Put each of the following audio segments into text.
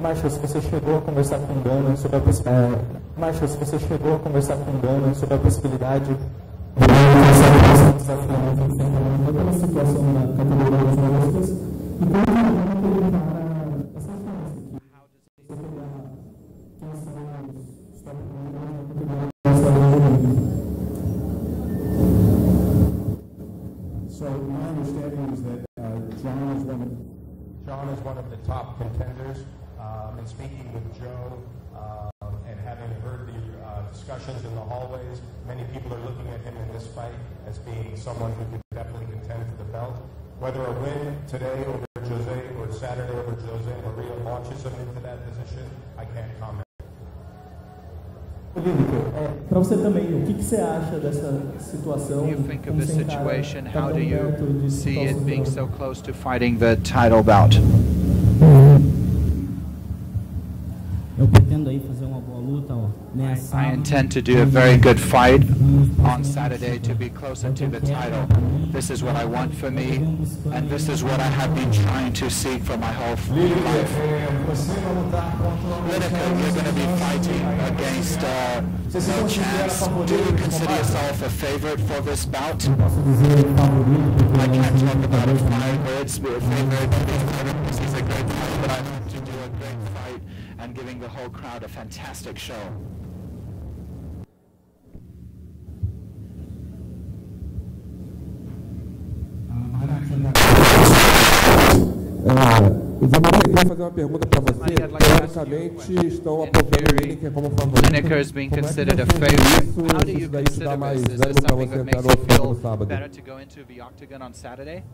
Marshall, se você chegou a conversar com o Dana sobre a possibilidade... Marshall, se você chegou a conversar com o Dana sobre a possibilidade de esse desafiamento enfrentamento daquela situação na categoria das moscas e como ele para essa fase que quem são os top na categoria So my understanding is that John is one of the top contenders. And speaking with Joe and having heard the discussions in the hallways, many people are looking at him in this fight as being someone who could definitely contend for the belt. Whether a win today over Jose or Saturday over Jose Maria launches him into that position, I can't comment. Para você também, o que você acha dessa situação? What do you think of this situation? How do you see it being so close to fighting the title bout? Eu pretendo aí fazer uma boa luta, ó. I intend to do a very good fight on Saturday to be closer to the title. This is what I want for me, and this is what I have been trying to seek for my whole life. Lyoto, you're going to be fighting against No Chance. Do you consider yourself a favorite for this bout? I can't talk about it from my words, but a favorite, this is a great fight, but I hope to do a great fight and giving the whole crowd a fantastic show. Queria fazer uma pergunta para você. Teoricamente estão apontando ele que é como favorito. Lineker has been considered a favorite. How do you consider this? Is this something that makes you feel better to go into the octagon on Saturday?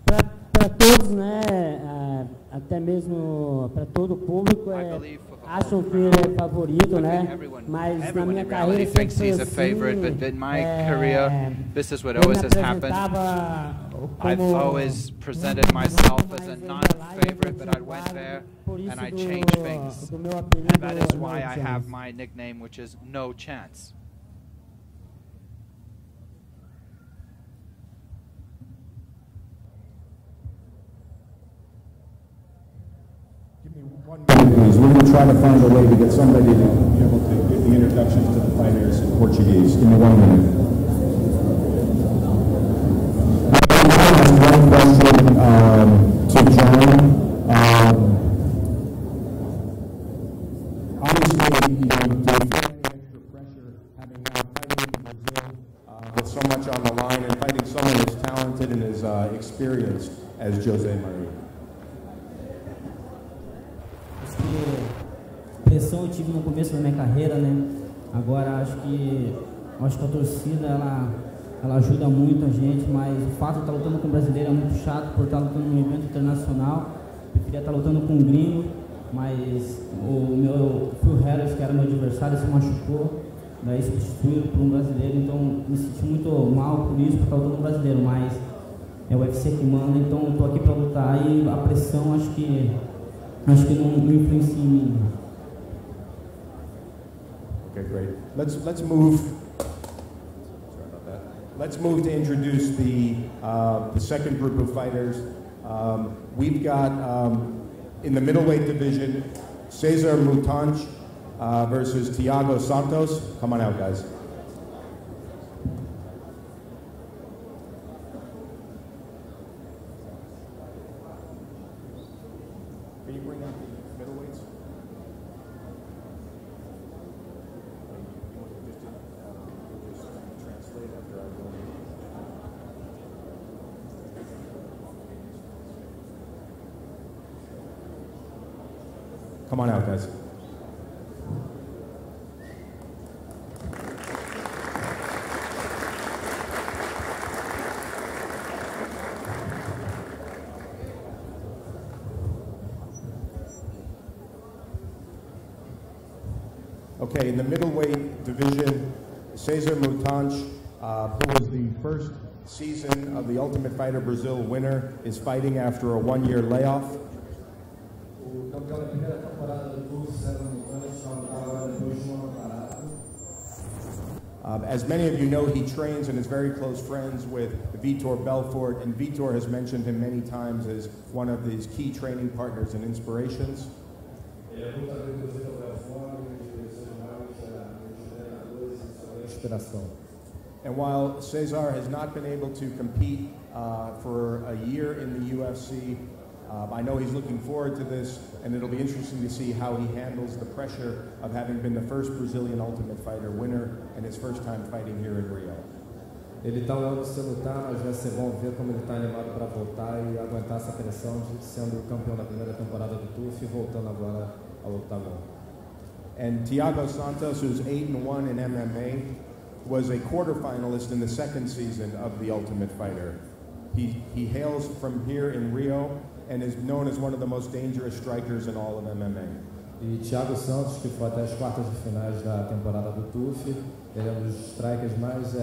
Para todos, né? Até mesmo para todo o público, acham que ele é favorito, né? Mas na minha carreira sempre foi assim. But in my career, this is what always has happened. I've always presented myself as a non-favorite, but I went there and I changed things. And that is why I have my nickname, which is No Chance. Please, we're going to try to find a way to get somebody to be able to give the introductions to the fighters in Portuguese. Give me 1 minute. One question to John. Obviously, do you feel any extra pressure having now fighting in Brazil with so much on the line and fighting someone as talented and as experienced as Jose Maria? Pressão eu tive no começo da minha carreira, né? Agora acho que a torcida ela ajuda muito a gente, mas o fato de estar lutando com um brasileiro é muito chato por estar lutando num evento internacional. Preferia estar lutando com um gringo, mas o meu Phil Harris, que era meu adversário, se machucou, daí substituído por um brasileiro, então me senti muito mal por isso, por estar lutando com um brasileiro, mas é o UFC que manda, então estou aqui para lutar e a pressão acho que não influencia em mim. Okay, great. Let's move. Sorry about that. Let's move to introduce the second group of fighters. We've got in the middleweight division, Cesar Mutante versus Thiago Santos. Come on out, guys. Can you bring up the middleweights? Come on out, guys. Okay, in the middleweight division, Cesar Mutante, who was the first season of the Ultimate Fighter Brazil winner, is fighting after a 1-year layoff. As many of you know, he trains and is very close friends with Vitor Belfort, and Vitor has mentioned him many times as one of his key training partners and inspirations. And while Cesar has not been able to compete for a year in the UFC, I know he's looking forward to this, and it'll be interesting to see how he handles the pressure of having been the first Brazilian Ultimate Fighter winner and his first time fighting here in Rio. Ele está longe de se lutar, mas vai ser bom ver como ele está animado para voltar e aguentar essa pressão de sendo o campeão da primeira temporada do TUF e voltando agora ao octagon. And Thiago Santos, who's 8-1 in MMA, was a quarterfinalist in the second season of The Ultimate Fighter. He hails from here in Rio and is known as one of the most dangerous strikers in all of MMA. E Thiago Santos, que foi até as quartas de finais da temporada do TUF, ele é um dos strikers mais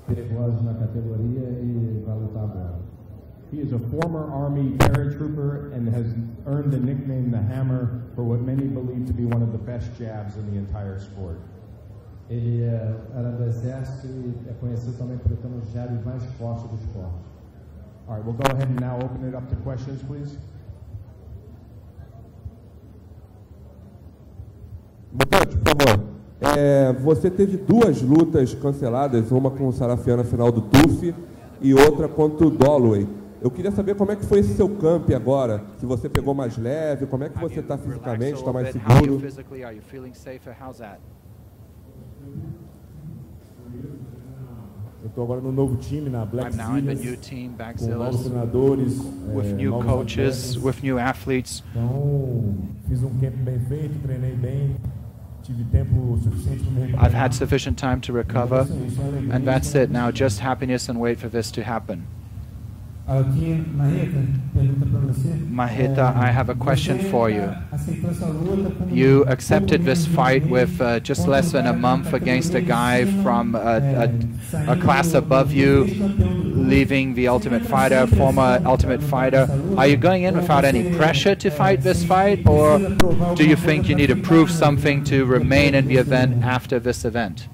perigosos na categoria e vai lutar agora. He is a former Army paratrooper and has earned the nickname the Hammer for what many believe to be one of the best jabs in the entire sport. Ele era do exército e é conhecido também por ter um dos jabs mais fortes do esporte. All right, we'll go ahead and now open it up to questions, please. Mutante, por favor. Você teve duas lutas canceladas, uma com o Sarafian na final do TUF e outra contra o Dolloway. Eu queria saber como é que foi esse seu camp agora, se você pegou mais leve, como é que você está fisicamente, está mais seguro? Eu estou agora no novo time, na Black Seals, com novos treinadores, with new coaches, with new athletes. Então, fiz camp bem feito, treinei bem, tive tempo suficiente para me recuperar. I've had sufficient time to recover, and that's it. Now just happiness and wait for this to happen. Mahita, I have a question for you. You accepted this fight with just less than a month against a guy from a class above you, leaving the Ultimate Fighter, former Ultimate Fighter. Are you going in without any pressure to fight this fight, or do you think you need to prove something to remain in the event after this event?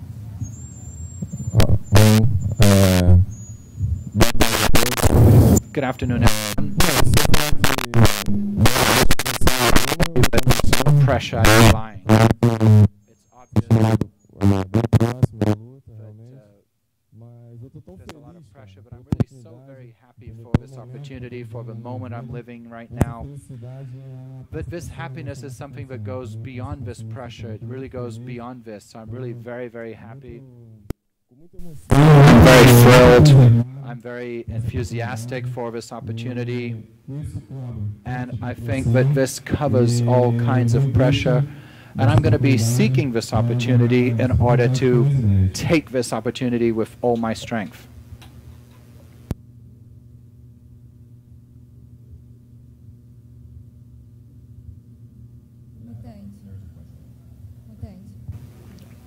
Good afternoon, everyone. Pressure is lying. It's obvious that there's a lot of pressure, but I'm really so very happy for this opportunity, for the moment I'm living right now. But this happiness is something that goes beyond this pressure. It really goes beyond this. So I'm really very, very happy. I'm very thrilled. I'm very enthusiastic for this opportunity, and I think that this covers all kinds of pressure, and I'm going to be seeking this opportunity in order to take this opportunity with all my strength.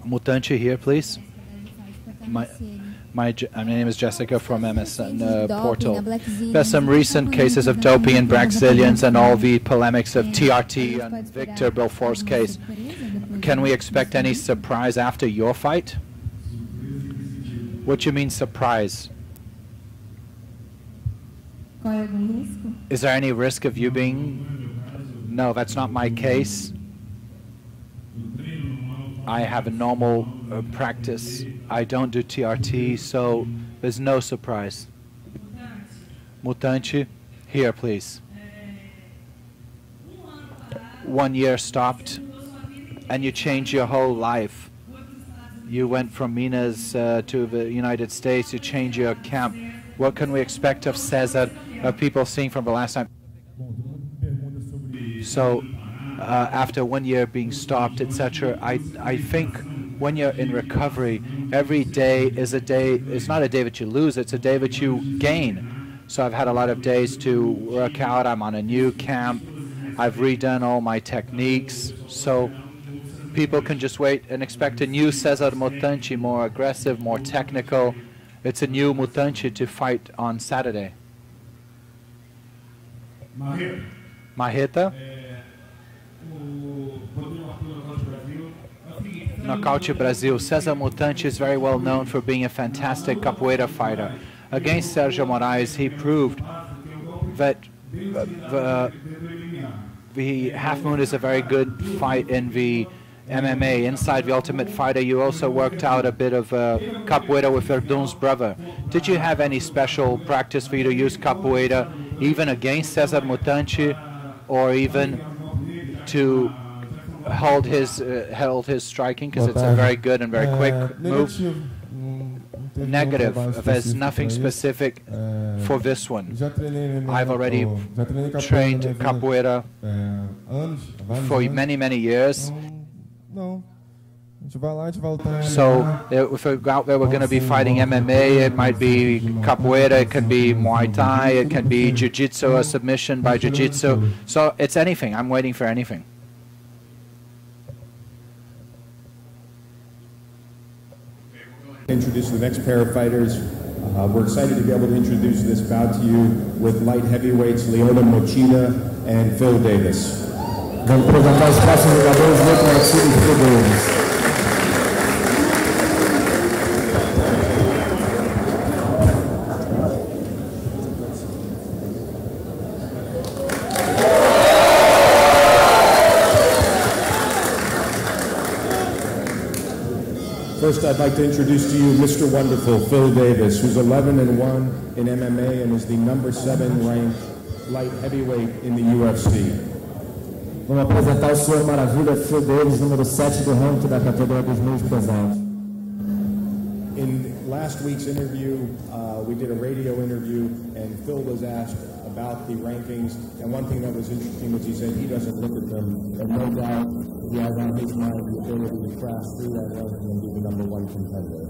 Mutante here, please. My name is Jessica from MSN Portal. There's some recent cases of doping in Brazilians and all the polemics of TRT and Victor Belfort's case. Can we expect any surprise after your fight? What do you mean surprise? Is there any risk of you being... No, that's not my case. I have a normal practice. I don't do TRT, so there's no surprise. Mutante, here, please. 1 year stopped, and you changed your whole life. You went from Minas to the United States. You changed your camp. What can we expect of Cesar, of people seeing from the last time? So, after 1 year being stopped, etc., I think when you're in recovery, every day is a day. It's not a day that you lose, it's a day that you gain. So I've had a lot of days to work out. I'm on a new camp. I've redone all my techniques. So people can just wait and expect a new Cesar Mutante, more aggressive, more technical. It's a new Mutante to fight on Saturday. Mahita? Nocaute Brazil. Cesar Mutante is very well known for being a fantastic capoeira fighter. Against Sergio Moraes, he proved that the Half Moon is a very good fight in the MMA. Inside the Ultimate Fighter, you also worked out a bit of capoeira with Verdun's brother. Did you have any special practice for you to use capoeira even against Cesar Mutante, or even to hold his striking, because it's a very good and very quick move? Negative. There's nothing specific for this one. I've already trained capoeira for many years. So if we're out there, we're going to be fighting MMA. It might be capoeira, it can be Muay Thai, it can be Jiu-Jitsu, a submission by Jiu-Jitsu. So it's anything. I'm waiting for anything. Introduce the next pair of fighters. We're excited to be able to introduce this bout to you with light heavyweights Lyoto Machida and Phil Davis. Vamos apresentar os próximos jogadores, Lyoto Machida e Phil Davis. First, I'd like to introduce to you Mr. Wonderful, Phil Davis, who's 11-1 in MMA and is the #7 ranked light heavyweight in the UFC. Vamos apresentar o senhor Maravilha, Phil Davis, número 7 do ranking da categoria dos meios pesados. In last week's interview, we did a radio interview, and Phil was asked about the rankings, and one thing that was interesting was he said he doesn't look at them, and no doubt he has on his mind the ability to crash through that ranking and be the #1 contender.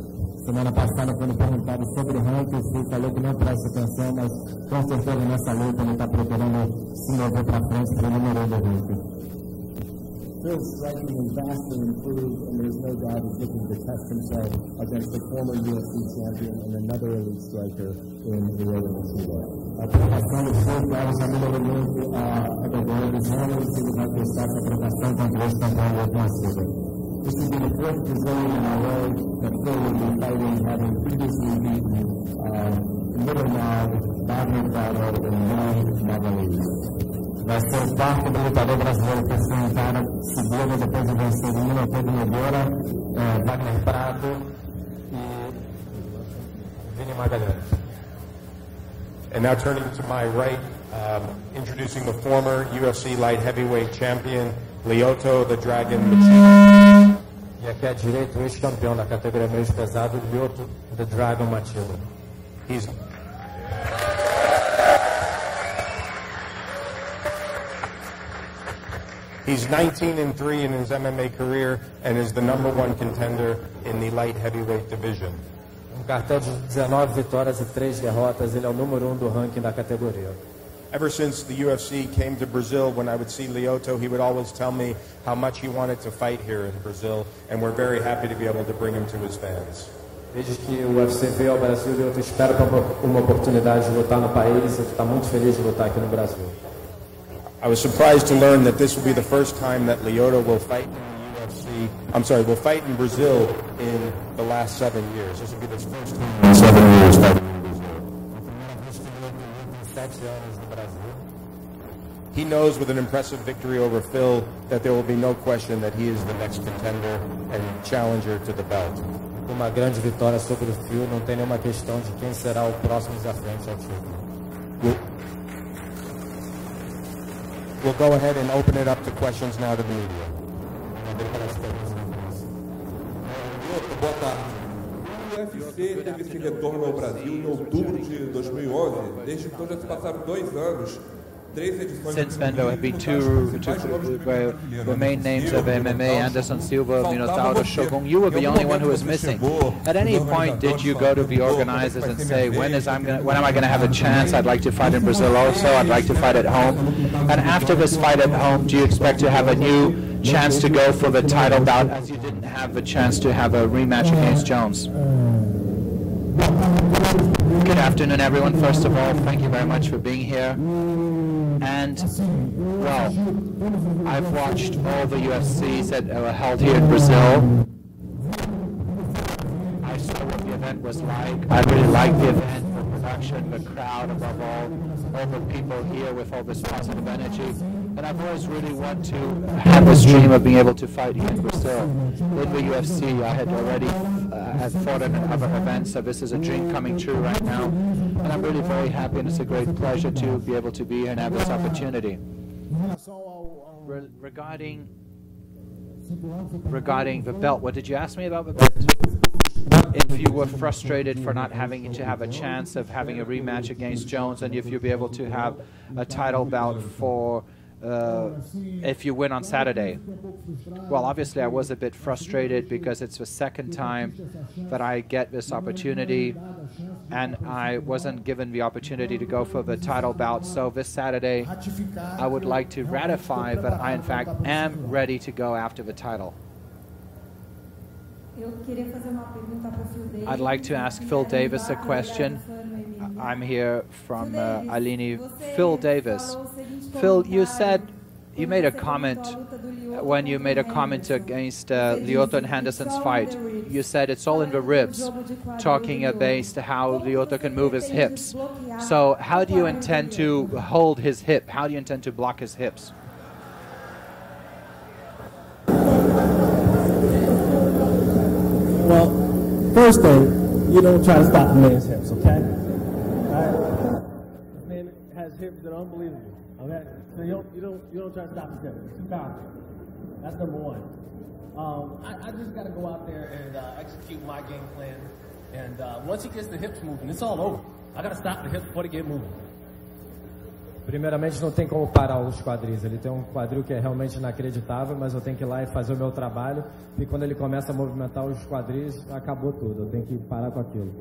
Semana passada, quando perguntado sobre rankings, ele falou que não presta atenção, mas com certeza nessa luta ele está procurando se mover para frente para o número 1 do ranking. Phil's striking is vastly improved, and there's no doubt he's looking to test himself against the former UFC champion and another elite striker in Lyoto Machida. A aprovação do Phil Davis é número muito a categoria dos homens, e ele vai testar essa aprovação contra esse campeão Lyoto Machida. This will be the 4th Brazilian in a row that Phil will be fighting, having previously beaten middle-round, Wagner and Magalhães. Vai ser o 4º lutador brasileiro que enfrentaram seguido depois de vencer o Lyoto Machida, Wagner Prado e Vini Magalhães. And now turning to my right, introducing the former UFC light heavyweight champion, Lyoto the Dragon Machida. E aqui à direita, o ex-campeão da categoria meio pesado, Lyoto the Dragon Machida. He's 19-3 in his MMA career and is the #1 contender in the light heavyweight division. Cartel de 19 vitórias e 3 derrotas, ele é o número 1 do ranking da categoria. Ever since the UFC came to Brazil, when I would see Lyoto, he would always tell me how much he wanted to fight here in Brazil, and we're very happy to be able to bring him to his fans. Desde que o UFC veio ao Brasil, Lyoto espera uma oportunidade de lutar no país, ele está muito feliz de lutar aqui no Brasil. I was surprised to learn that this will be the first time that Lyoto will fight in the UFC. Will fight in Brazil in the last 7 years. This will be his first time in 7 years fighting in Brazil. He knows with an impressive victory over Phil that there will be no question that he is the next contender and challenger to the belt. Uma grande vitória sobre o Phil, não tem nenhuma questão de quem será o próximo desafiante ao título. We'll go ahead and open it up to questions now to the media. Boa tarde. O UFC teve esse retorno ao Brasil em outubro de 2011. Desde então já se passaram 2 anos. Since then, there have been two the main names of MMA, Anderson Silva, Minotauro, Shogun. You were the only one who was missing. At any point, did you go to the organizers and say, when am I going to have a chance? I'd like to fight in Brazil also. I'd like to fight at home. And after this fight at home, do you expect to have a new chance to go for the title bout, as you didn't have the chance to have a rematch against Jones? Good afternoon, everyone. First of all, thank you very much for being here. And, well, I've watched all the UFCs that were held here in Brazil, event was like. I really liked the event, the production, the crowd, above all the people here with all this positive energy. And I've always really wanted to have this dream of being able to fight here in Brazil. In the UFC, I had already had fought in other events, so this is a dream coming true right now. And I'm really very happy, and it's a great pleasure to be able to be here and have this opportunity. Regarding the belt, what did you ask me about the belt? If you were frustrated for not having to have a chance of having a rematch against Jones, and if you'll be able to have a title bout for if you win on Saturday. Well, obviously I was a bit frustrated because it's the second time that I get this opportunity, and I wasn't given the opportunity to go for the title bout. So this Saturday I would like to ratify that I in fact am ready to go after the title. I'd like to ask Phil Davis a question. I'm here from Aline. Phil Davis. Phil, you made a comment when you made a comment against Lyoto and Henderson's fight. You said it's all in the ribs, talking about how Lyoto can move his hips. So how do you intend to hold his hip? How do you intend to block his hips? Well, first thing, you don't try to stop the man's hips, okay? Alright? This man has hips that are unbelievable, okay? So you don't try to stop his hips. It's too powerful. That's number one. I just got to go out there and execute my game plan. And once he gets the hips moving, it's all over. I got to stop the hips before they get moving. Primeiramente, não tem como parar os quadris. Ele tem um quadril que é realmente inacreditável, mas eu tenho que ir lá e fazer o meu trabalho. E quando ele começa a movimentar os quadris, acabou tudo. Eu tenho que parar com aquilo.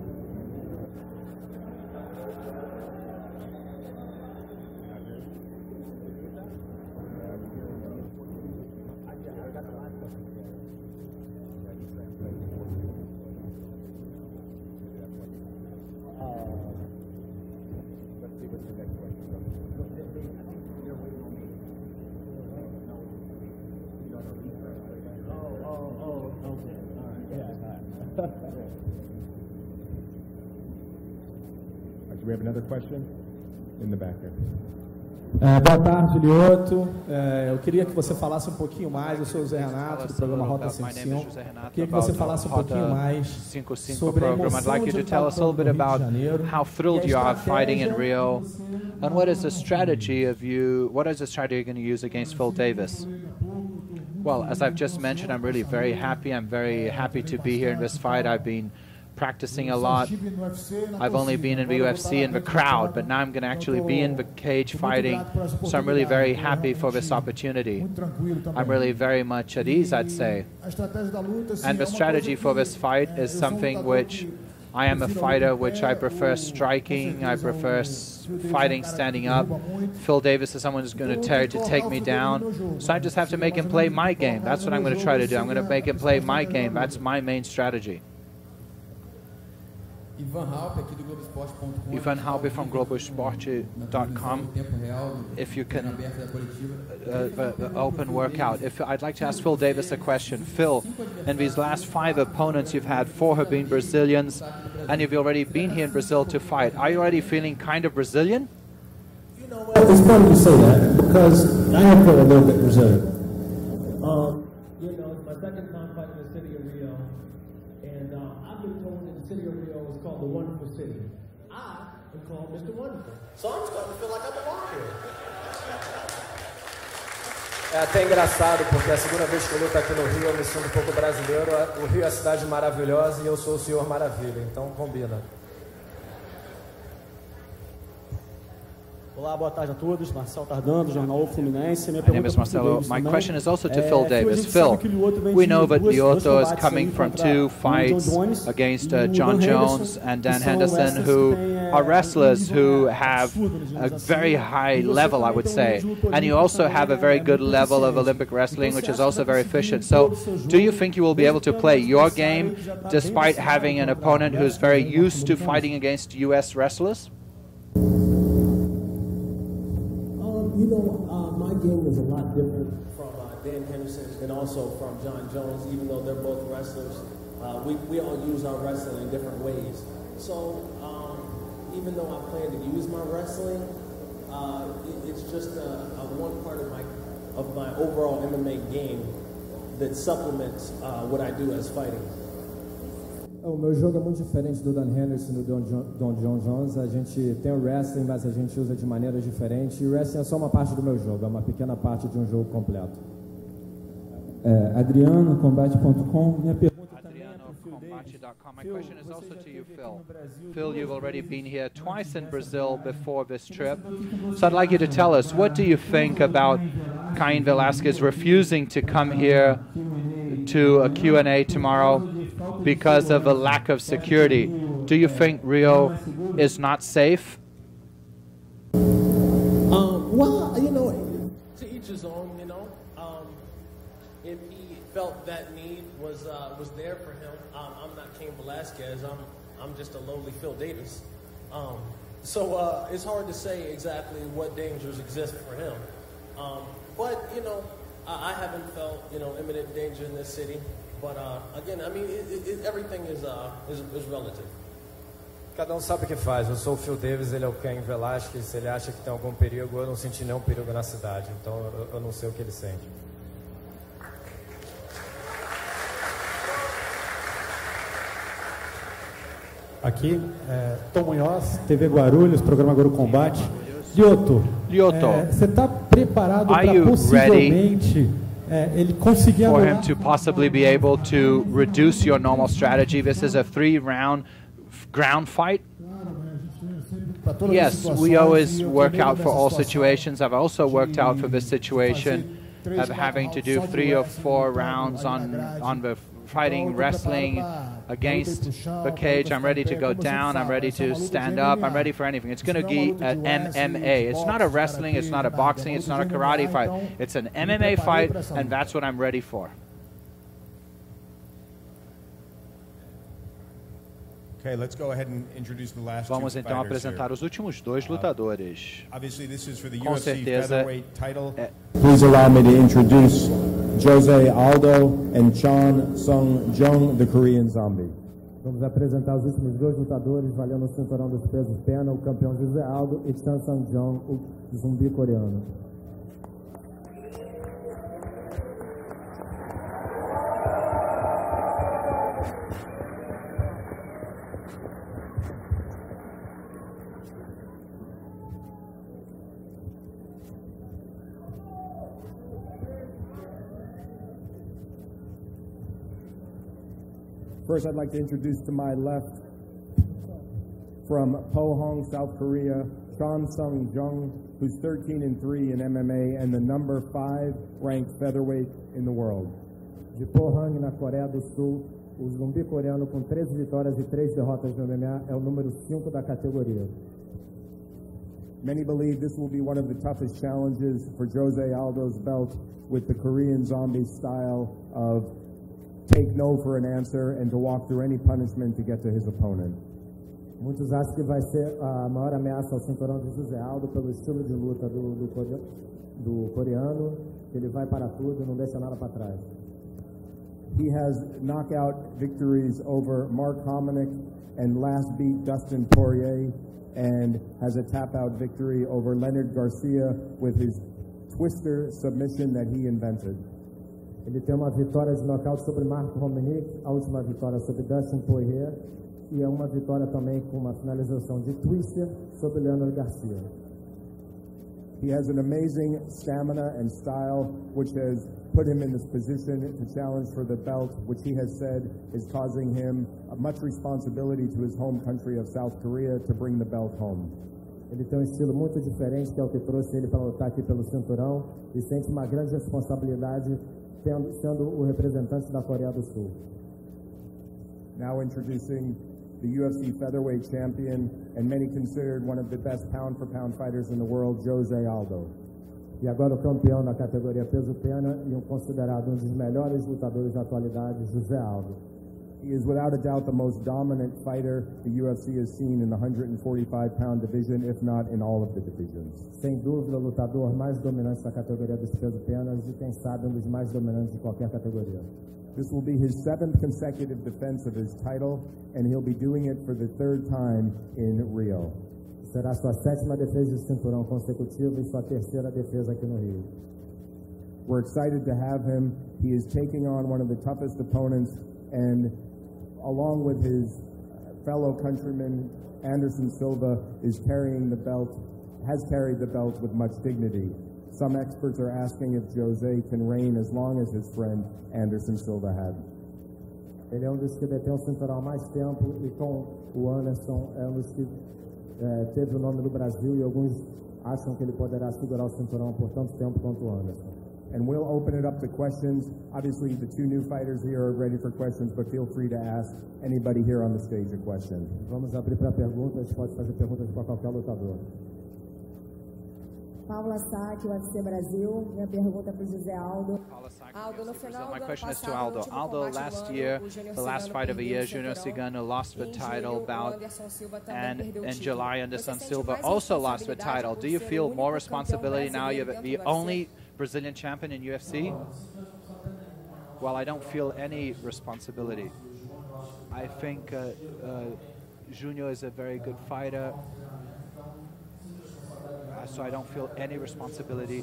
Do we have another question? In the back here. Boa tarde, Lyoto. Eu queria que você falasse um pouquinho mais. Eu sou o José Renato, do programa Rota 55. Queria que você falasse um pouquinho mais sobre a emoção I'd like you to tell us a little bit about how thrilled you are fighting in Rio, and what is the strategy what is the strategy you're going to use against Phil Davis? Well, as I've just mentioned, I'm really very happy. I'm very happy to be here in this fight. I've been practicing a lot. I've only been in the UFC in the crowd, but now I'm going to actually be in the cage fighting, so I'm really very happy for this opportunity. I'm really very much at ease, I'd say. And the strategy for this fight is something which I am a fighter which I prefer striking, I prefer fighting standing up. Phil Davis is someone who's going to take me down, so I just have to make him play my game. That's what I'm going to try to do. I'm going to make him play my game. That's my main strategy. Ivan Halpe from globosport.com. If you can, the open workout. I'd like to ask Phil Davis a question. Phil, in these last 5 opponents you've had, 4 have been Brazilians, and you've already been here in Brazil to fight. Are you already feeling kind of Brazilian? You know what? It's funny you say that because I am feeling a little bit Brazilian. You know, it's my second time fighting in the city of Rio, and I've been told that the city of Rio is called the Wonderful City. I am called Mr. Wonderful. So I'm starting to feel like I belong here. É até engraçado, porque é a segunda vez que eu luto aqui no Rio, eu me sinto um pouco brasileiro. O Rio é a cidade maravilhosa e eu sou o Senhor Maravilha, então combina. Olá, boa tarde a todos. Marcelo Tardano, do Jornal Fluminense. My name is Marcelo. My question is also to Phil Davis. Phil, we know that Lyoto is coming from 2 fights against John Jones and Dan Henderson, who are wrestlers who have a very high level, I would say. And you also have a very good level of Olympic wrestling, which is also very efficient. So do you think you will be able to play your game despite having an opponent who's very used to fighting against U.S. wrestlers? You know, my game is a lot different from Dan Henderson's and also from John Jones, even though they're both wrestlers. we all use our wrestling in different ways. So even though I plan to use my wrestling, it's just a one part of my overall MMA game that supplements what I do as fighting. O meu jogo é muito diferente do Dan Henderson e do Don John Jones. A gente tem o wrestling, mas a gente usa de maneiras diferentes. E o wrestling é só uma parte do meu jogo, é uma pequena parte de um jogo completo. Adriano, combate.com. Minha pergunta também é para o Phil Davis. My question is also to you, Phil. Phil, you've already been here twice in Brazil before this trip. So I'd like you to tell us, what do you think about Cain Velasquez refusing to come here to a Q&A tomorrow because of a lack of security? Do you think Rio is not safe? Well, you know, to each his own, you know. If he felt that need was there for him, I'm not Cain Velasquez. I'm just a lowly Phil Davis. So it's hard to say exactly what dangers exist for him. But you know, I haven't felt imminent danger in this city. But again, I mean, everything is relative. Cada sabe o que faz. Eu sou o Phil Davis, ele é o Cain Velasquez. Se ele acha que tem algum perigo, eu não senti nenhum perigo na cidade. Então eu não sei o que ele sente. Aqui, Tom Munhoz, TV Guarulhos, programa Guru Combate. Lyoto, você está preparado para possivelmente ele conseguir for him to possibly be able to reduce your normal strategy? This is a 3-round ground fight. Yes, we always work out for all situations. I've also worked out for this situation of having to do 3 or 4 rounds on the fighting, wrestling against the cage. I'm ready to go down. I'm ready to stand up. I'm ready for anything. It's going to be an MMA. It's not a wrestling. It's not a boxing. It's not a karate fight. It's an MMA fight, and that's what I'm ready for. Okay, let's go ahead and introduce the last Vamos two então apresentar here. os últimos 2 lutadores. Obviously, this is for the Com UFC certeza. featherweight title. Please allow me to introduce Jose Aldo and Chan Sung Jung, the Korean Zombie. Vamos apresentar os últimos 2 lutadores valendo o cinturão dos pesos pena, o campeão Jose Aldo e Chan Sung Jung, o zumbi coreano. First, I'd like to introduce to my left, from Pohang, South Korea, Chan Sung Jung, who's 13-3 in MMA and the number 5 ranked featherweight in the world. De Pohang, na Coreia do Sul, o zumbi coreano com 13 vitórias e 3 derrotas no MMA é o número 5 da categoria. Many believe this will be one of the toughest challenges for Jose Aldo's belt, with the Korean Zombie style of take no for an answer and to walk through any punishment to get to his opponent. Muitos acham que vai ser a maior ameaça ao cinturão de Jose Aldo pelo estilo de luta do coreano, que ele vai para tudo e não deixa nada para trás. He has knockout victories over Mark Hominick and last beat Dustin Poirier, and has a tap-out victory over Leonard Garcia with his twister submission that he invented. Ele tem uma vitória de nocaute sobre Marco Hominick, a última vitória sobre Dustin Poirier, e é uma vitória também com uma finalização de twister sobre Leonard Garcia. He has an amazing stamina and style, which has put him in this position to challenge for the belt, which he has said is causing him much responsibility to his home country of South Korea to bring the belt home. Ele tem um estilo muito diferente, que é o que trouxe ele para lutar aqui pelo cinturão, e sente uma grande responsabilidade sendo o representante da Coreia do Sul. Now introducing the UFC featherweight champion and many considered one of the best pound-for-pound fighters in the world, Jose Aldo. E agora o campeão da categoria peso pena e considerado um dos melhores lutadores da atualidade, Jose Aldo. He is without a doubt the most dominant fighter the UFC has seen in the 145-pound division, if not in all of the divisions. Sem dúvida, o lutador mais dominante da categoria dos peso-penas e, quem sabe, dos mais dominantes de qualquer categoria. This will be his 7th consecutive defense of his title, and he'll be doing it for the 3rd time in Rio. Será sua 7ª defesa de cinturão consecutiva e sua 3ª defesa aqui no Rio. We're excited to have him. He is taking on one of the toughest opponents, and along with his fellow countryman Anderson Silva, is carrying the belt, has carried the belt with much dignity. Some experts are asking if Jose can reign as long as his friend Anderson Silva had. Ele é dos que detém o cinturão há mais tempo, e com o Anderson é dos que teve o nome do Brasil, e alguns acham que ele poderá segurar o cinturão por tanto tempo quanto o Anderson. And we'll open it up to questions. Obviously, the 2 new fighters here are ready for questions, but feel free to ask anybody here on the stage a question. Vamos abrir para perguntas, pode fazer perguntas para qualquer lutador. Paula Sack, UFC Brasil. Minha pergunta é para o José Aldo. Aldo, no final my question is to Aldo. Aldo, last year, the last fight of the year, Junior Cigano lost the title bout, and in July, Anderson Silva also lost the title. Do you feel more responsibility now? You're the only Brazilian champion in UFC? Well, I don't feel any responsibility. I think Junior is a very good fighter, so I don't feel any responsibility.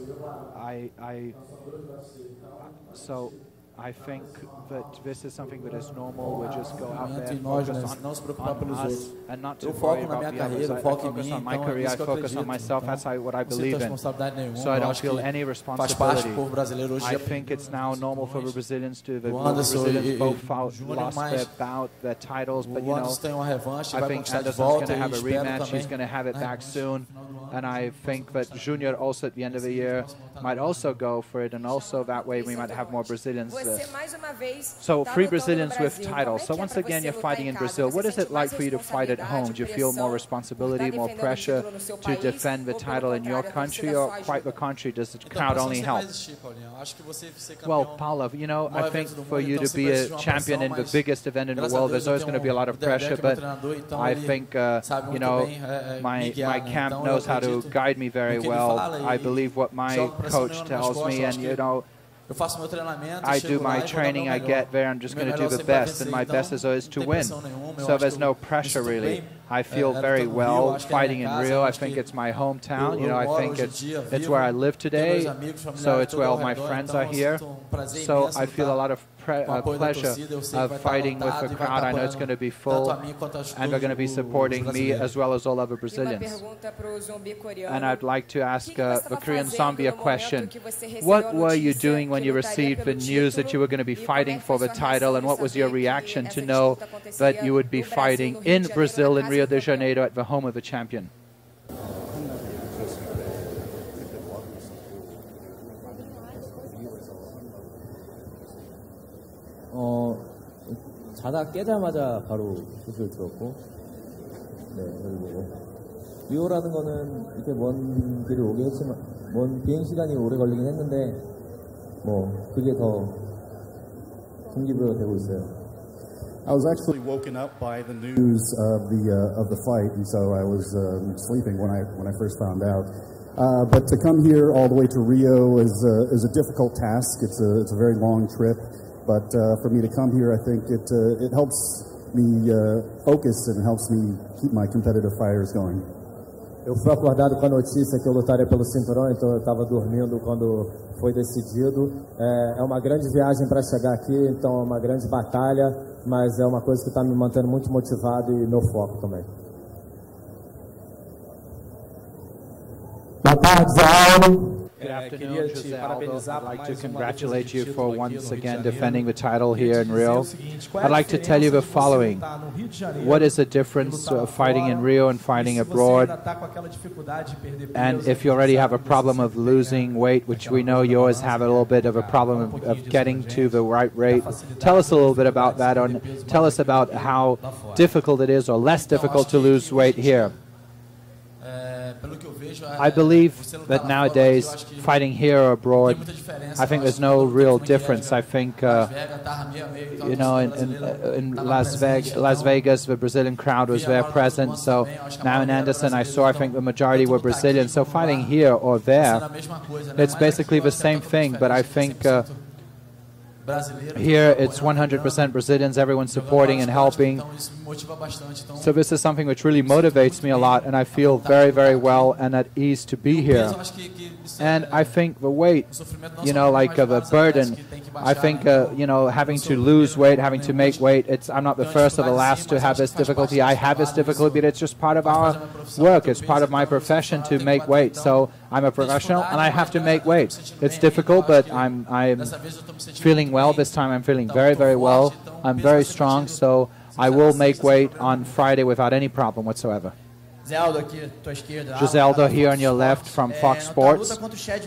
So I think that this is something that is normal. We just go out there, focus on us, and not to worry about the others. I focus on my career, I focus on myself, that's what I believe in. So I don't feel any responsibility. I think it's now normal for the Brazilians to, the Brazilians both lost their bout, their titles, but you know, I think Anderson's going to have a rematch, he's going to have it back soon. And I think that Junior also at the end of the year might also go for it, and also that way we might have more Brazilians. So 3 Brazilians with titles. So once again you're fighting in Brazil. What is it like for you to fight at home? Do you feel more responsibility, more pressure to defend the title in your country, or quite the contrary? Does the crowd only help? Well, Paula, you know, I think for you to be a champion in the biggest event in the world, there's always going to be a lot of pressure, but I think, you know, my camp knows how to guide me very well. I believe what my coach tells me, and you know, I do my training, I get there, I'm just going to do the best, and my best is always to win. So there's no pressure really. I feel very well fighting in Rio. I think it's my hometown. You know, I think it's where I live today. So it's where all my friends are here. So I feel a lot of pleasure of fighting with the crowd. I know it's going to be full, and they're going to be supporting me as well as all other Brazilians. And I'd like to ask the Korean Zombie a question. What were you doing when you received the news that you were going to be fighting for the title, and what was your reaction to know that you would be fighting in Brazil, in Rio de Janeiro, at the home of the champion? 자다 깨자마자 바로 소식을 들었고, 네, 그리고 리오라는 거는 이렇게 먼 길을 오게 했지만, 먼 비행 시간이 오래 걸리긴 했는데, 뭐 그게 더 동기부여가 되고 있어요. I was actually woken up by the news of the fight, and so I was sleeping when I first found out. But to come here all the way to Rio is a difficult task. It's a very long trip. But for me to come here, I think it helps me focus and helps me keep my competitive fires going. Eu fui acordado com a notícia que eu lutaria pelo cinturão, então eu estava dormindo quando foi decidido. É uma grande viagem para chegar aqui, então é uma grande batalha, mas é uma coisa que está me mantendo muito motivado e meu foco também. Boa tarde, Aldo. Good afternoon, Jose Aldo. I'd like to congratulate you for once again defending the title here in Rio. I'd like to tell you the following. What is the difference of fighting in Rio and fighting abroad? And if you already have a problem of losing weight, which we know you always have a little bit of a problem of getting to the right rate, tell us a little bit about that, and tell us about how difficult it is or less difficult to lose weight here. I believe that nowadays, fighting here or abroad, I think there's no real difference. I think, you know, in Las Vegas, the Brazilian crowd was there present. So now in Anderson, I think the majority were Brazilian. So fighting here or there, it's basically the same thing. But I think here it's 100% Brazilians, everyone supporting and helping. So this is something which really motivates me a lot, and I feel very, very well and at ease to be here. And I think the weight, you know, like the burden, I think, you know, having to lose weight, having to make weight, I'm not the first or the last to have this difficulty. I have this difficulty, but it's just part of our work. It's part of my profession to make weight. So I'm a professional, and I have to make weight. It's difficult, but I'm feeling well this time. I'm feeling very, very well. I'm very strong, so I will make weight on Friday without any problem whatsoever. Jose Aldo here on your left from Fox Sports.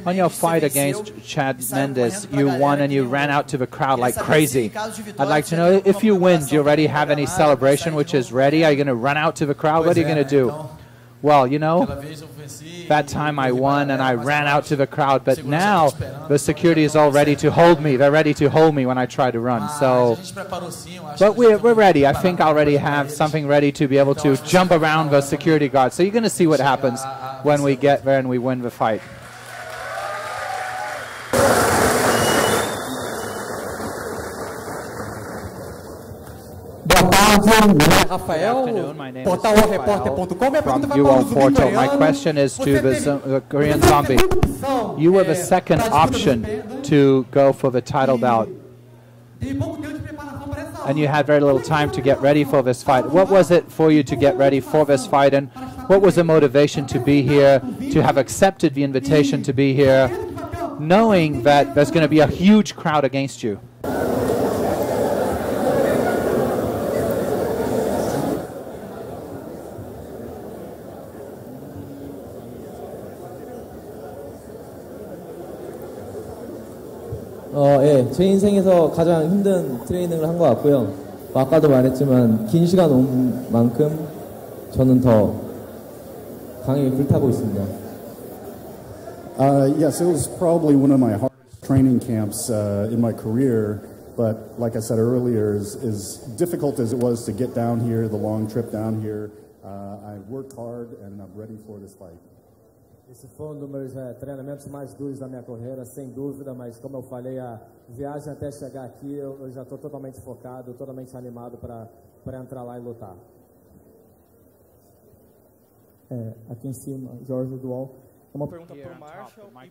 On your fight against Chad Mendes, you won and you ran out to the crowd like crazy. I'd like to know, if you win, do you already have any celebration which is ready? Are you going to run out to the crowd? What are you going to do? Well, you know, that time I won and I ran out to the crowd, but now the security is all ready to hold me. They're ready to hold me when I try to run. So, but we're ready. I think I already have something ready to be able to jump around the security guard. So you're going to see what happens when we get there and we win the fight. Rafael, my name is from UOL Portal. My question is to the Korean Zombie. You were the second option to go for the title bout, and you had very little time to get ready for this fight. What was it for you to get ready for this fight, and what was the motivation to be here, to have accepted the invitation to be here, knowing that there's going to be a huge crowd against you? 예, 제 인생에서 가장 힘든 트레이닝을 한 것 같고요. 아까도 말했지만 긴 시간 온 만큼 저는 더 강하게 불타고 있습니다. Yes, it was probably one of my hardest training camps in my career, but like I said earlier, as difficult as it was to get down here, the long trip down here, I worked hard and I'm ready for this fight. Esse foi dos meus treinamentos mais duros da minha carreira, sem dúvida, mas como eu falei, a viagem até chegar aqui, eu já estou totalmente focado, totalmente animado para entrar lá e lutar. Aqui em cima, Jorge Dual. My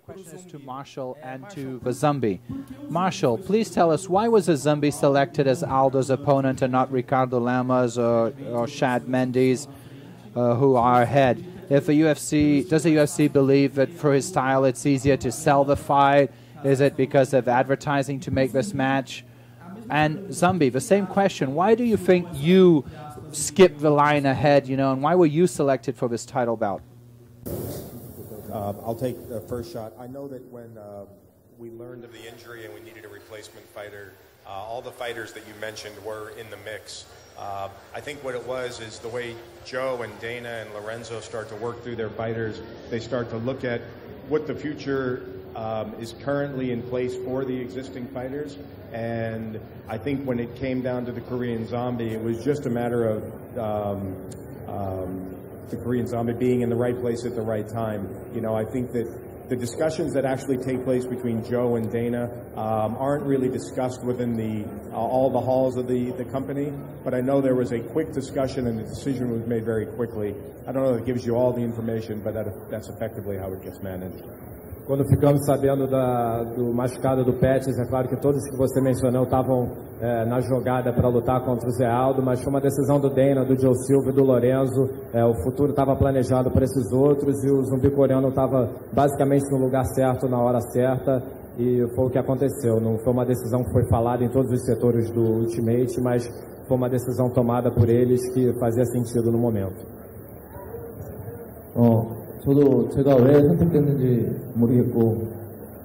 question is to Marshall and to the Zombie. Marshall, please tell us, why was the Zombie selected as Aldo's opponent and not Ricardo Lamas or Chad Mendes, who are ahead? If the UFC, does the UFC believe that for his style it's easier to sell the fight? Is it because of advertising to make this match? And Zombie, the same question. Why do you think you skipped the line ahead, you know, and why were you selected for this title bout? I'll take the first shot. I know that when we learned of the injury and we needed a replacement fighter, all the fighters that you mentioned were in the mix. I think what it was is the way Joe and Dana and Lorenzo start to work through their fighters, they start to look at what the future is currently in place for the existing fighters. And I think when it came down to the Korean Zombie, it was just a matter of the Korean Zombie being in the right place at the right time. You know, I think that the discussions that actually take place between Joe and Dana aren't really discussed within all the halls of the company, but I know there was a quick discussion and the decision was made very quickly. I don't know if it gives you all the information, but that's effectively how it gets managed. Quando ficamos sabendo do machucado do Pettis, é claro que todos que você mencionou estavam na jogada para lutar contra o Zé Aldo, mas foi uma decisão do Dana, do Joe Silva e do Lorenzo. O futuro estava planejado para esses outros e o zumbi coreano estava basicamente no lugar certo, na hora certa, e foi o que aconteceu. Não foi uma decisão que foi falada em todos os setores do Ultimate, mas foi uma decisão tomada por eles que fazia sentido no momento. 저도 제가 왜 선택됐는지 모르겠고,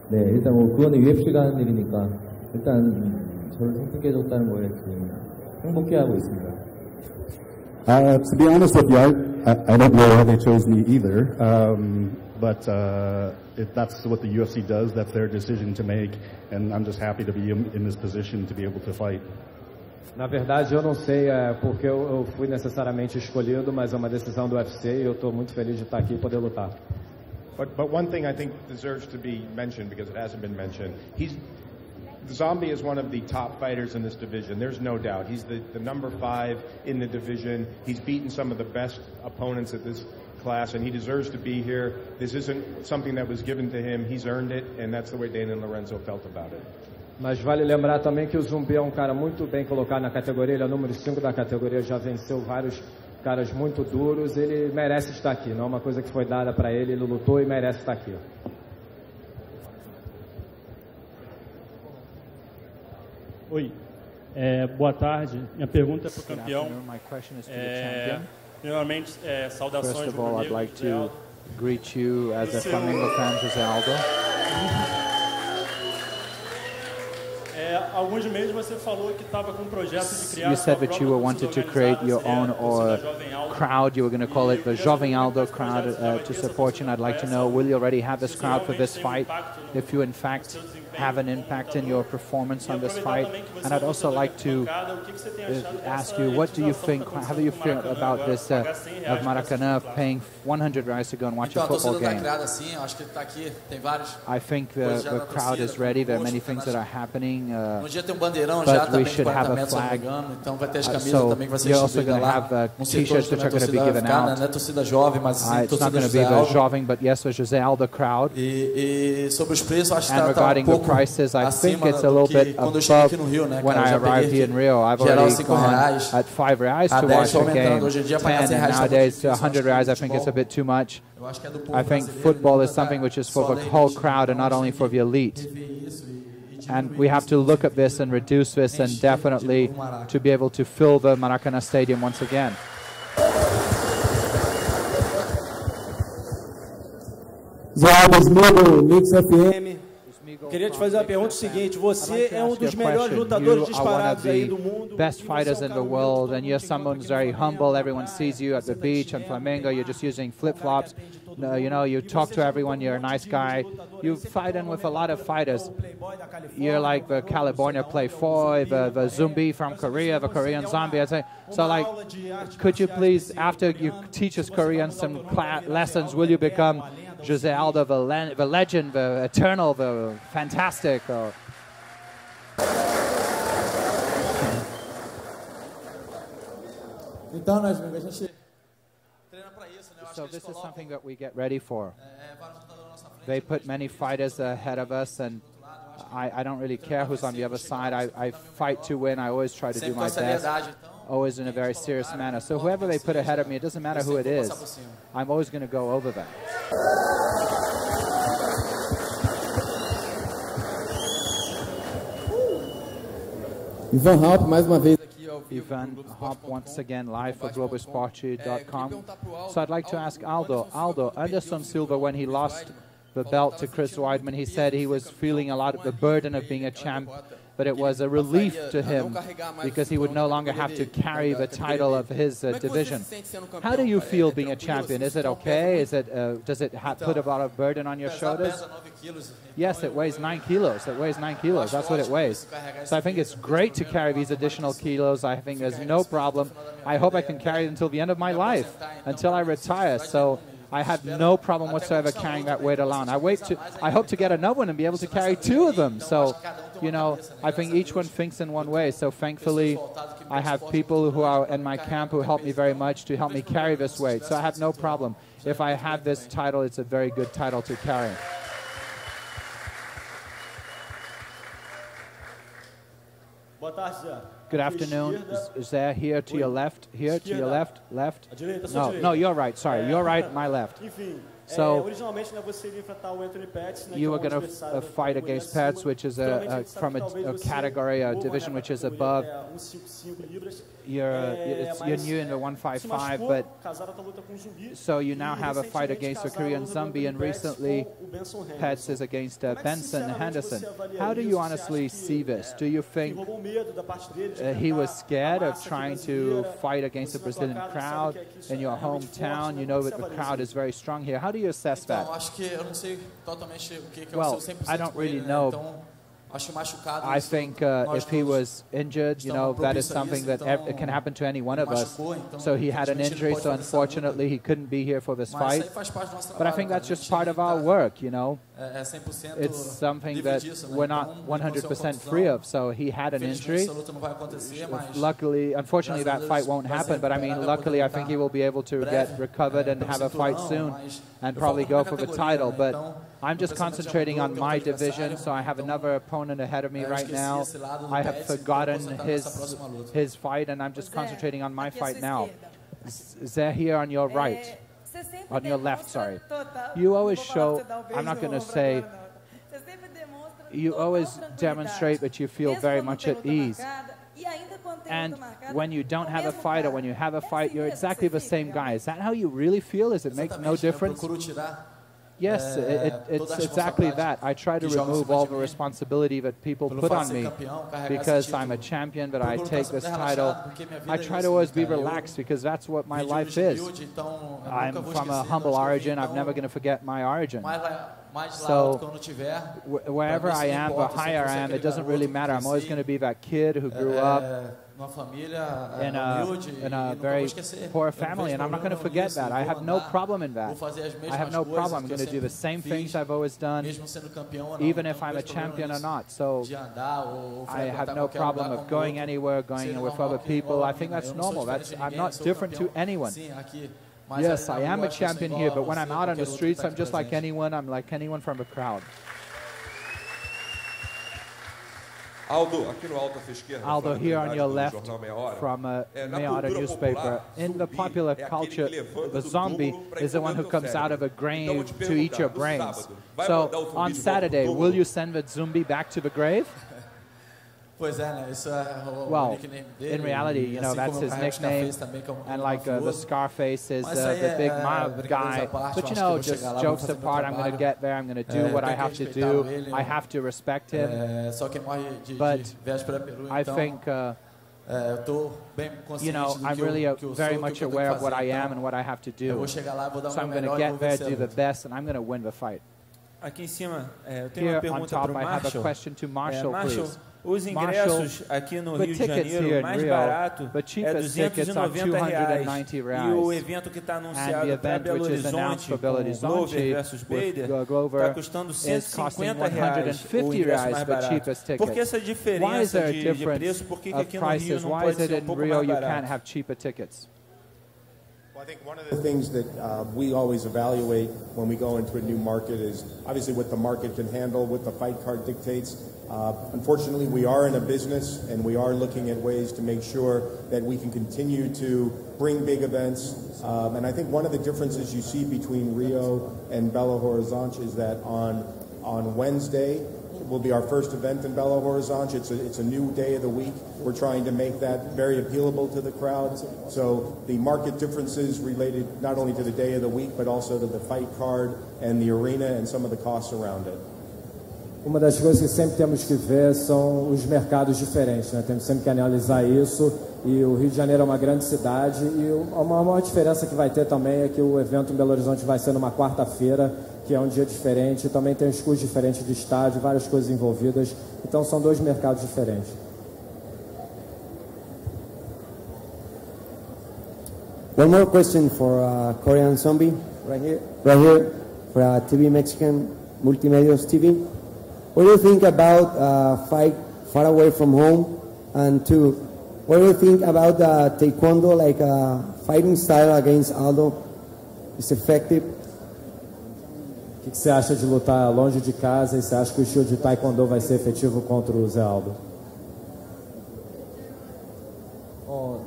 네, 일단 뭐 그거는 UFC가 하는 일이니까 일단 저를 선택해줬다는 거에 지금 행복해하고 있습니다. To be honest with you, I don't know why they chose me either. but that's what the UFC does. That's their decision to make, and I'm just happy to be in this position to be able to fight. Na verdade, eu não sei porque eu fui necessariamente escolhido, mas é uma decisão do UFC e eu estou muito feliz de estar aqui e poder lutar. But one thing I think deserves to be mentioned, because it hasn't been mentioned, Zombie is one of the top fighters in this division. There's no doubt. He's the number 5 in the division. He's beaten some of the best opponents at this class, and he deserves to be here. This isn't something that was given to him. He's earned it, and that's the way Dana and Lorenzo felt about it. Mas vale lembrar também que o Zumbi é um cara muito bem colocado na categoria. Ele é o número 5 da categoria, já venceu vários caras muito duros. Ele merece estar aqui. Não é uma coisa que foi dada para ele. Ele lutou e merece estar aqui. Oi, boa tarde. Minha pergunta é para o campeão. Primeiramente, saudações. First of all, I'd like to greet you as a Flamengo fan, Jose Aldo. Alguns meses você falou que estava com um projeto de criar. You said that you were wanted to create your own crowd. You were going to call it the Jose Aldo crowd to support you. And I'd like to know, will you already have this crowd for this fight? If you in fact have an impact in your performance on this fight. And I'd also like to ask you, what do you think? How do you feel about this of Maracanã paying 100 reais to go and watch a football game? I think the crowd is ready. There are many things that are happening. But we should have a flag. So you're also going to have t-shirts which are going to be given out. It's not going to be the Jovem, but yes, the Jose Aldo crowd. And regarding the prices, I think it's a little bit above when I arrived here in Rio. I've already gone at 5 reais to watch a game, 10, and nowadays 100 reais I think it's a bit too much. I think football is something which is for the whole crowd and not only for the elite. And we have to look at this and reduce this, and definitely to be able to fill the Maracanã Stadium once again. Mix FM. Queria te fazer uma pergunta seguinte. Você é dos melhores lutadores disparados aí do mundo. Best fighters in the world, and you're someone who's very humble. Everyone sees you at the beach on Flamengo. You're just using flip-flops. You know, you talk to everyone. You're a nice guy. You fight in with a lot of fighters. You're like the California Playboy, the Zumbi from Korea, the Korean Zombie. I'd say. So, like, could you please, after you teach us Korean some lessons, will you become Jose Aldo, the legend, the eternal, the fantastic? So this is something that we get ready for. They put many fighters ahead of us, and I don't really care who's on the other side. I fight to win. I always try to do my best, always in a very serious manner. So whoever they put ahead of me, it doesn't matter who it is, I'm always going to go over them. Ivan Halp, mais uma vez. Ivan Hop once again live for Globoesporte.com. So I'd like to ask Aldo, Anderson Silva, when he lost the belt to Chris Weidman, he said he was feeling a lot of the burden of being a champ, but it was a relief to him because he would no longer have to carry the title of his division. How do you feel being a champion? Is it okay? Is it does it put a lot of burden on your shoulders? Yes, it weighs 9 kilos. It weighs 9 kilos. That's what it weighs. So I think it's great to carry these additional kilos. I think there's no problem. I hope I can carry it until the end of my life, until I retire. So I have no problem whatsoever carrying that weight alone. I hope to get another one and be able to carry 2 of them. So, you know, I think each one thinks in one way. So thankfully, I have people who are in my camp who help me very much to help me carry this weight. So I have no problem. If I have this title, it's a very good title to carry. Good afternoon. Is there here to your left? Here to your left? Left? No, you're right. Sorry, you're right, my left. So you were going to fight against Pets, which is from a category, a division which is above. You're new in the 155, but so you now have a fight against a Korean Zombie, and recently Pets is against Benson Henderson. How do you honestly see this? Do you think he was scared of trying to fight against the Brazilian crowd in your hometown? You know that the crowd is very strong here. How do you assess that? Acho que eu não sei totalmente o que é o Well, seu 100% I don't com ele, really né? know. Então, acho machucado. I think if he was injured, that is something that it can happen to any one of us. So he had an injury, so unfortunately he couldn't be here for this fight. But I think that's just part of our work, It's something that we're not 100% free of. So he had an injury. Luckily, unfortunately that fight won't happen, but I mean, luckily I think he will be able to get recovered and have a fight soon and probably go for the title. But I'm just concentrating on my division, so I have another opponent ahead of me right now. I have forgotten his fight, and I'm just concentrating on my fight now. They're here on your right, on your left, sorry. You always show, I'm not going to say, you always demonstrate that you feel very much at ease. And when you don't have a fight or when you have a fight, you're exactly the same guy. Is that how you really feel? Does it make no difference? Yes, it's exactly that. I try to remove all the responsibility that people put on me because I'm a champion, but I take this title. I try to always be relaxed because that's what my life is. I'm from a humble origin. I'm never going to forget my origin. So wherever I am, the higher I am, it doesn't really matter. I'm always going to be that kid who grew up in a very poor family, and I'm not going to forget that. I have no problem in that. I have no problem. I'm going to do the same things I've always done, even if I'm a champion or not. So I have no problem of going anywhere, going with other people. I think that's normal. I'm not different to anyone. Yes, I am a champion here, but when I'm out on the streets, I'm just like anyone. I'm like anyone from the crowd. Aldo, here on your left from Meia Hora newspaper. In the popular culture, the zombie is the one who comes out of a grave to eat your brains. So on Saturday, will you send the zombie back to the grave? Well, in reality, that's his nickname, and like the Scarface is the big mob guy. But just jokes apart, I'm going to get there, I'm going to do what I have to do. I have to respect him. But I think, I'm really very much aware of what I am and what I have to do. So I'm going to get there, do the best, and I'm going to win the fight. Aqui em cima, eu tenho Here uma on pergunta top, para o I have a Marshall. question to Marshall, please. Os ingressos aqui no Rio de Janeiro, o mais barato é R$290 e o evento que está anunciado para Belo Horizonte, com Glover versus Bader, está custando R$150 o ingresso mais barato. Por que essa diferença de preço? Por que aqui no Rio não pode ser pouco mais barato? Well, I think one of the things that we always evaluate when we go into a new market is obviously what the market can handle, what the fight card dictates. Unfortunately, we are in a business, and we are looking at ways to make sure that we can continue to bring big events. And I think one of the differences you see between Rio and Belo Horizonte is that on Wednesday will be our first event in Belo Horizonte. It's a new day of the week. We're trying to make that very appealable to the crowd. So the market differences related not only to the day of the week, but also to the fight card and the arena and some of the costs around it. Uma das coisas que sempre temos que ver são os mercados diferentes, né? Temos sempre que analisar isso, e o Rio de Janeiro é uma grande cidade, e uma maior diferença que vai ter também é que o evento em Belo Horizonte vai ser numa quarta-feira, que é um dia diferente, também tem os custos diferentes de estádio, várias coisas envolvidas, então são dois mercados diferentes. One more question for Korean Zombie, right here for TV Mexican Multimedios TV. What do you think about fight far away from home? And two, what do you think about Taekwondo, like fighting style against Aldo? Is effective? O que você acha de lutar longe de casa, e você acha que o estilo de Taekwondo vai ser efetivo contra o Jose Aldo?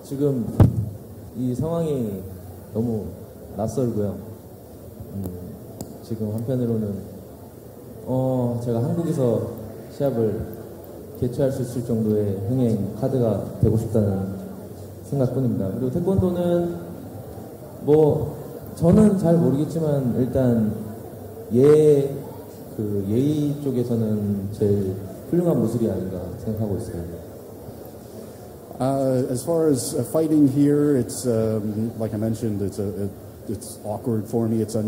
지금 이 상황이 너무 낯설고요. 지금 한편으로는 제가 한국에서 시합을 개최할 수 있을 정도의 흥행 카드가 되고 싶다는 생각뿐입니다. 그리고 태권도는 저는 잘 모르겠지만 일단 예의 쪽에서는 제일 훌륭한 무술이 아닌가 생각하고 있어요. As far as fighting here, it's like I mentioned, it's it's awkward for me. It's a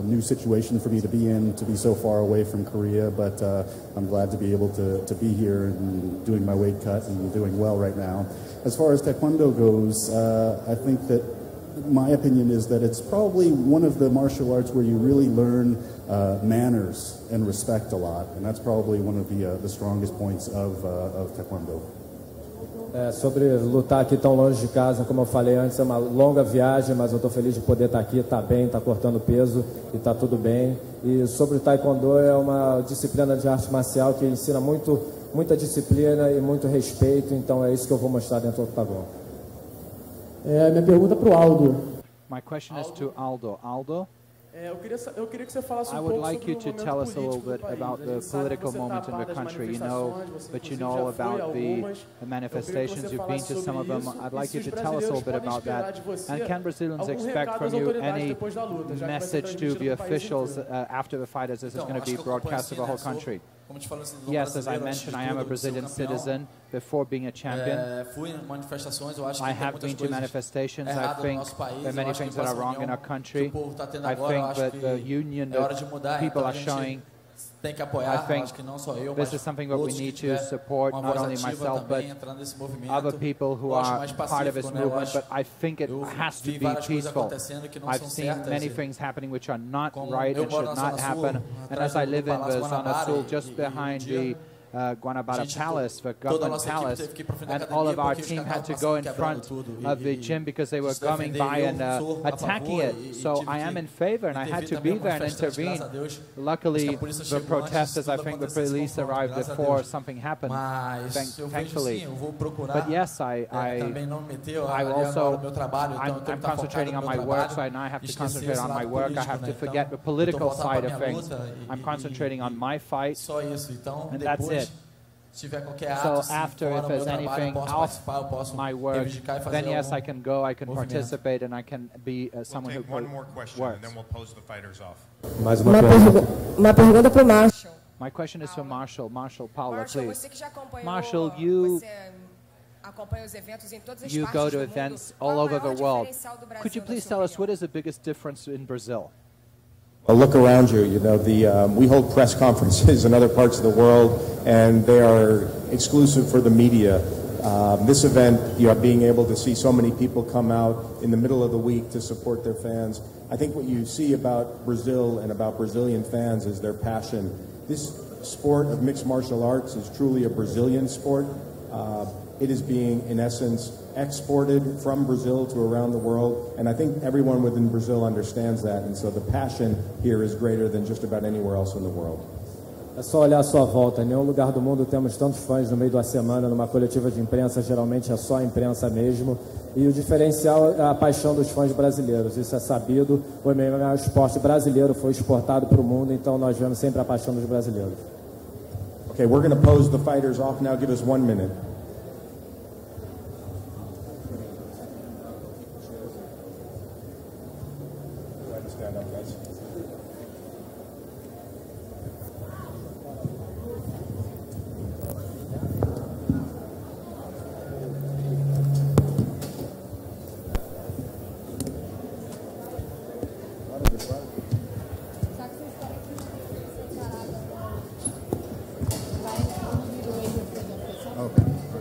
new situation for me to be in, to be so far away from Korea, but I'm glad to be able to be here and doing my weight cut and doing well right now. As far as Taekwondo goes, I think that my opinion is that it's probably one of the martial arts where you really learn manners and respect a lot, and that's probably one of the strongest points of Taekwondo. Sobre lutar aqui tão longe de casa, como eu falei antes, é uma longa viagem, mas eu estou feliz de poder estar aqui, está bem, está cortando peso e está tudo bem. E sobre o Taekwondo, é uma disciplina de arte marcial que ensina muita disciplina e muito respeito, então é isso que eu vou mostrar dentro do octagon. Minha pergunta para o Aldo. My question is to Aldo. Aldo? Eu queria que você falasse I would like you to tell us a little bit about the political moment in the country. You know about the manifestations. You've been to some of them. I'd like you to tell us a little bit about that. And can Brazilians expect from you any message to the officials after the fight, as this is going to be broadcast to the whole country? Yes, as I mentioned, I am a Brazilian citizen before being a champion. I have been to manifestations. I think there are many things that are wrong in our country. I think that the union that people are showing, I think this is something that we need to support, not only myself, but other people who are part of this movement, but I think it has to be peaceful. I've seen many things happening which are not right and should not happen, and as I live in the Zona Sul, just behind the Guanabara Palace, the government palace, and all of our team had to go in front of the gym because they were coming by and attacking it. So I am in favor, and I had to be there and intervene. Luckily, the protesters, I think the police arrived before something happened, thankfully. But yes, I'm concentrating on my work, so now I have to concentrate on my work. I have to forget the political side of things. I'm concentrating on my fight, and that's it. So after, if there's anything off my work, then yes, I can go, I can participate, and I can be someone who one more question, and then we'll pose the fighters off. Uma pergunta para o Marshall. My question is for Marshall. Marshall Paula, please. Marshall, you go to events all over the world. Could you please tell us what is the biggest difference in Brazil? Well, look around you. You know, we hold press conferences in other parts of the world, and they are exclusive for the media. This event, being able to see so many people come out in the middle of the week to support their fans. I think what you see about Brazil and about Brazilian fans is their passion. This sport of mixed martial arts is truly a Brazilian sport. It is being, in essence, exported from Brazil to around the world, and I think everyone within Brazil understands that, and so the passion here is greater than just about anywhere else in the world. É só olhar a sua volta. Em nenhum lugar do mundo temos tantos fãs no meio da semana. Numa coletiva de imprensa, geralmente é só a imprensa mesmo. E o diferencial é a paixão dos fãs brasileiros. Isso é sabido. O MMA, o esporte brasileiro, foi exportado para o mundo, então nós vemos sempre a paixão dos brasileiros. Okay, we're going to pose the fighters off now. Give us 1 minute. Stand up, guys. Okay.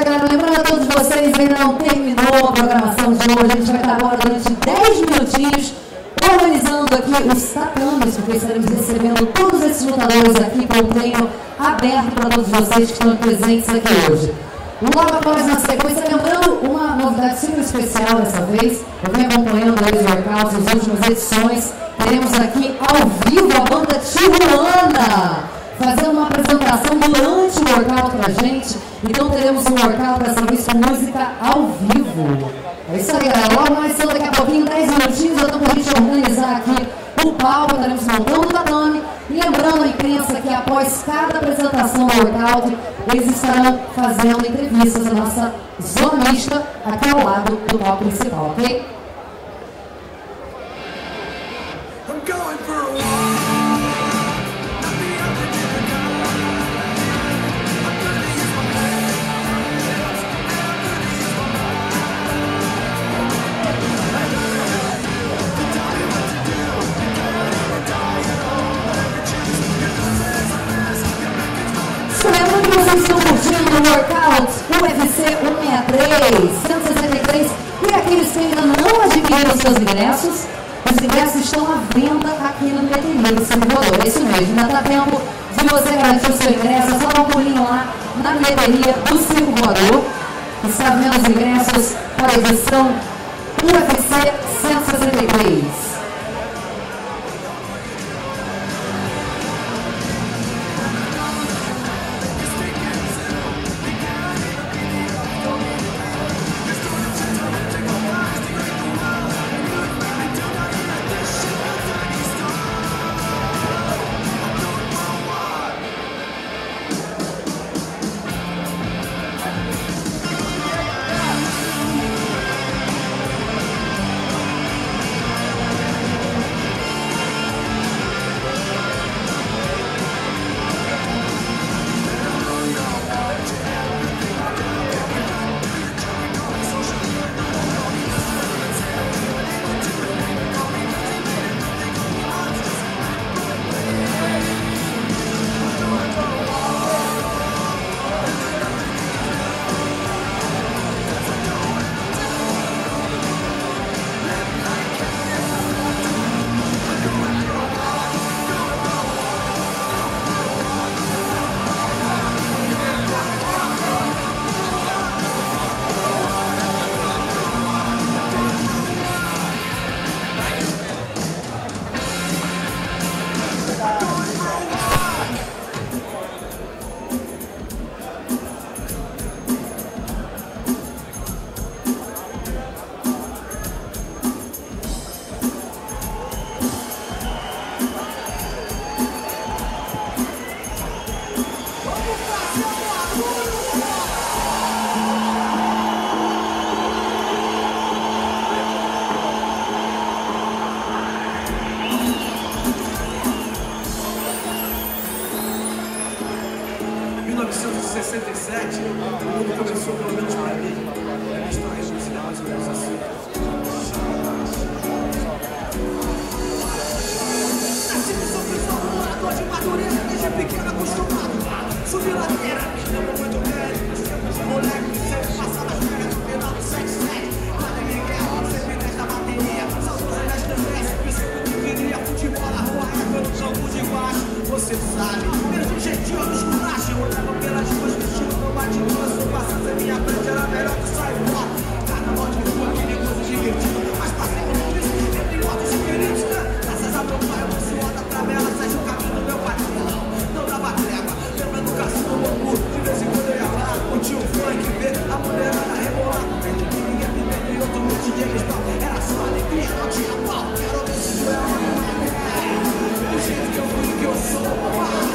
aí, galera. Lembrando a todos vocês, ainda não terminou a programação de hoje. A gente vai estar agora durante 10 minutinhos organizando aqui os tatames, porque estaremos recebendo todos esses lutadores aqui para um treino aberto para todos vocês que estão presentes aqui hoje. Logo após, na sequência, lembrando uma novidade super especial dessa vez. Eu venho acompanhando aí os workouts, as últimas edições. Teremos aqui ao vivo a banda Tijuana fazendo uma apresentação durante o workout pra gente. Então teremos um workout dessa vez com música ao vivo. É isso aí, galera. Logo mais cedo, daqui a pouquinho, 10 minutinhos, eu estou para a gente organizar aqui o palco, estaremos montando o tatame. E lembrando a imprensa que após cada apresentação do workout, eles estarão fazendo entrevistas na nossa zona mista aqui ao lado do palco principal, ok? Lembrando que vocês estão curtindo o workout UFC 163, 163, e aqueles que ainda não adquiriram seus ingressos, os ingressos estão à venda aqui no bilheteria do Circo Voador. É isso mesmo, ainda dá tempo de você garantir o seu ingresso, é só dar um pulinho lá na bilheteria do Circo Voador, que está vendo os ingressos para a edição UFC 163.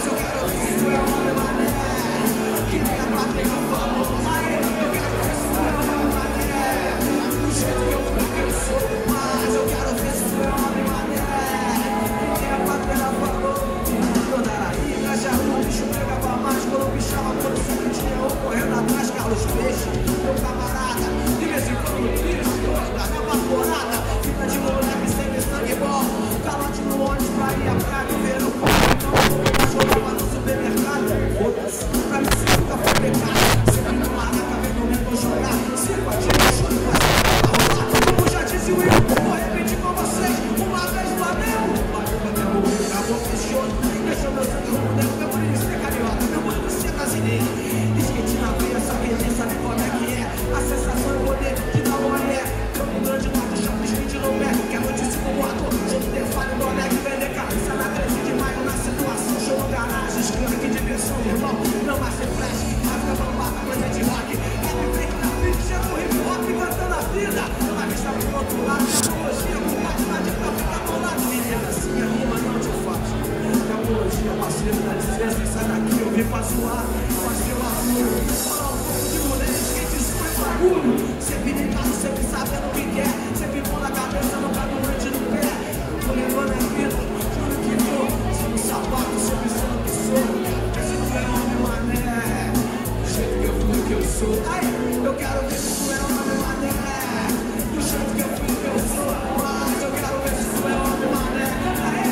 Eu quero ver se tu é uma bagulho. Sempre ligado, sempre sabendo o que quer. Sempre com a cabeça, nunca doente no pé. Tô levando a vida, juro que vou. Sendo sapato, sempre sendo que sou. Esse não é homem, mané. Do jeito que eu fui, que eu sou. Aí, eu quero ver se tu é homem, mané. Do jeito que eu fui, que eu sou. Mas eu quero ver se tu é homem, mané. Aí,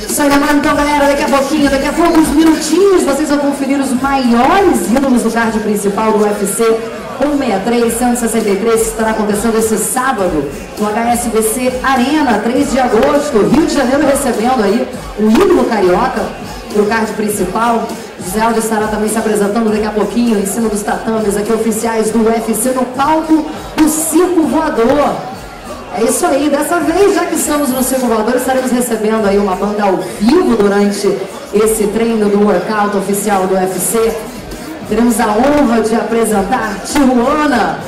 Só lembrando então, galera, daqui a poucos minutinhos, vocês vão conferir os maiores ídolos do card principal do UFC 163, 163, que estará acontecendo esse sábado no HSBC Arena, 3 de agosto, Rio de Janeiro, recebendo aí o ídolo carioca do card principal. Jose Aldo estará também se apresentando daqui a pouquinho em cima dos tatames aqui oficiais do UFC no palco do Circo Voador. É isso aí, dessa vez, já que estamos no Circo Voador, estaremos recebendo aí uma banda ao vivo durante esse treino do workout oficial do UFC. Teremos a honra de apresentar Tijuana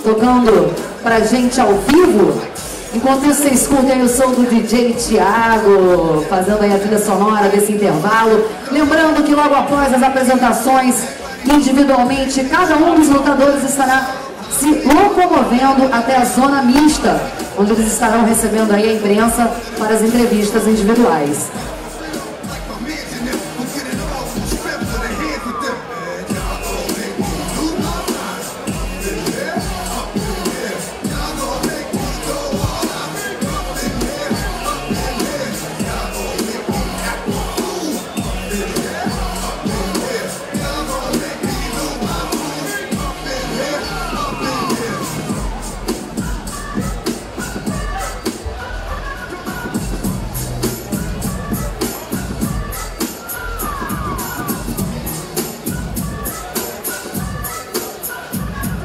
tocando pra gente ao vivo. Enquanto isso, vocês escutem o som do DJ Thiago, fazendo aí a trilha sonora desse intervalo. Lembrando que logo após as apresentações, individualmente, cada um dos lutadores estará se locomovendo até a zona mista, onde eles estarão recebendo aí a imprensa para as entrevistas individuais.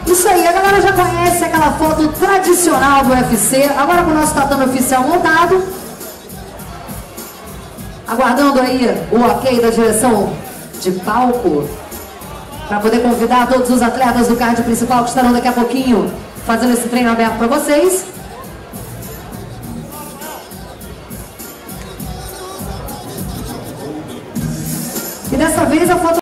Isso aí, a galera já conhece aquela foto tradicional do UFC, agora com o nosso tatame oficial montado, aguardando aí o ok da direção de palco, para poder convidar todos os atletas do card principal que estarão daqui a pouquinho fazendo esse treino aberto para vocês. E dessa vez a foto